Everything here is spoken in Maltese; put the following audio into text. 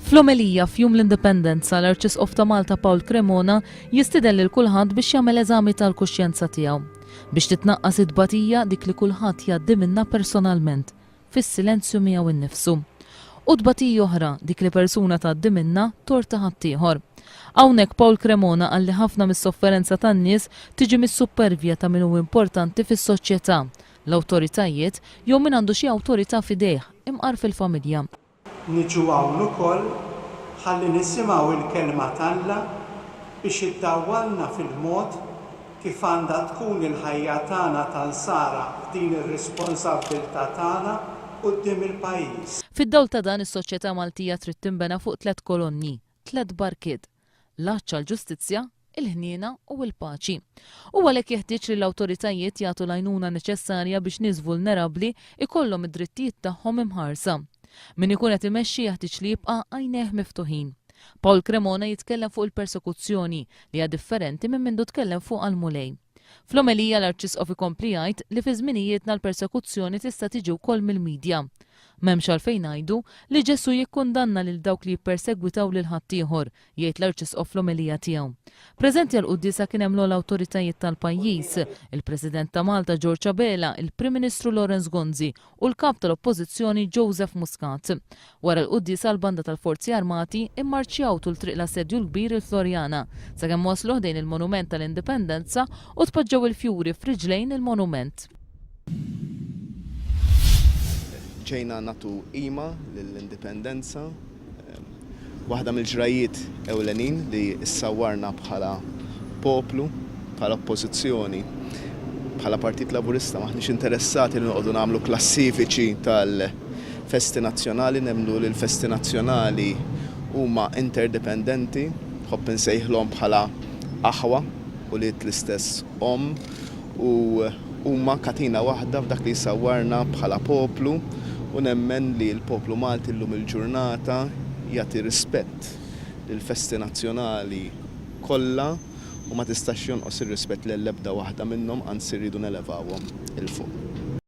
Fl-omelija f'jum l-Indipendenza l-Arċisqof ta' Malta Paul Cremona jistidel lil kulħadd biex jagħmel eżami tal-kuxjenza tiegħu biex titnaqqas id-tbatija dik li kulħadd jgħaddi minnha personalment fis-silenzju miegħu innifsu. U tbatija oħra dik li persuna tgħaddi minnha torta ħaddieħor. Hawnhekk Paul Cremona qal li ħafna mis-sofferenza tan-nies tiġi mis-supervja ta' min hu importanti fis-soċjetà, l-awtoritajiet jew min għandu xi awtorità f'idejh imqar fil-familja. Niġu hawn ukoll ħalli nisimgħu l-kelma tagħna biex iddawwalna fil-mod kif għandha tkun il-ħajja tagħna tal-sara f'din ir-responsabbiltà tagħna quddiem il-pajjiż. Fid-dawl ta' dan is-soċjetà Maltija trid tinbena fuq 3 kolonni, 3 barkiet: l-għaċċa l-ġustizzja, il-ħniena u l-paċi. U għalhekk jeħtieġ li l-awtoritajiet jagħtu l-għajnuna neċessarja biex nies vulnerabbli ikollhom id-drittijiet tagħhom imħarsa. Min ikun qed imexxi jeħtieġ li jibqa' għajnejh miftuħin. Paul Cremona jitkellem fuq il-persekuzzjoni li hija differenti minn mindu tkellem fuq għall-mulej. Fl-omelija l-Arċisqof ikompli jgħid li fi żminijietna l-persekuzzjoni tista' tiġi wkoll mill-midja. M'hemmx għalfejn ngħidu li Ġesu jikkundanna lil dawk li jippersegwitaw lil ħaddieħor, jgħid l-Arċisqof fl-omelija tiegħu. Preżenti għall-quddiesa kien hemm l-awtoritajiet tal-pajjiż, il-President ta' Malta George Abela, il-Prim Ministru Lawrence Gonzi u l-kap tal-Oppożizzjoni Joseph Muscat. Wara l-quddiesa l-banda tal-Forzi Armati immarċjaw tul triq l-assedju l-kbir il-Florjana sakemm waslu ħdejn il-Monument tal-Indipendenza u tpoġġew il-fjuri f'riġlejn il-monument. Ġejna nagħtu qima lill-indipendenza, waħda mill-ġrajiet ewlenin li issawwarna bħala poplu, bħala oppożizzjoni, bħala Partit Laburista maħniex interessati li noqogħdu nagħmlu klassifiċi tal-festi nazzjonali, nemmnu li l-festi nazzjonali huma interdependenti, ħobb insejħlhom bħala aħwa u li l-istess u huma katina waħda f'dak li jsawwarna bħala poplu. U nemmen li l-poplu Malti llum il-ġurnata jagħti rispett lill-festi nazzjonali kollha u ma tistax jonqos ir-rispett lil ebda waħda minnhom, anzi rridu nelevawhom il fuq.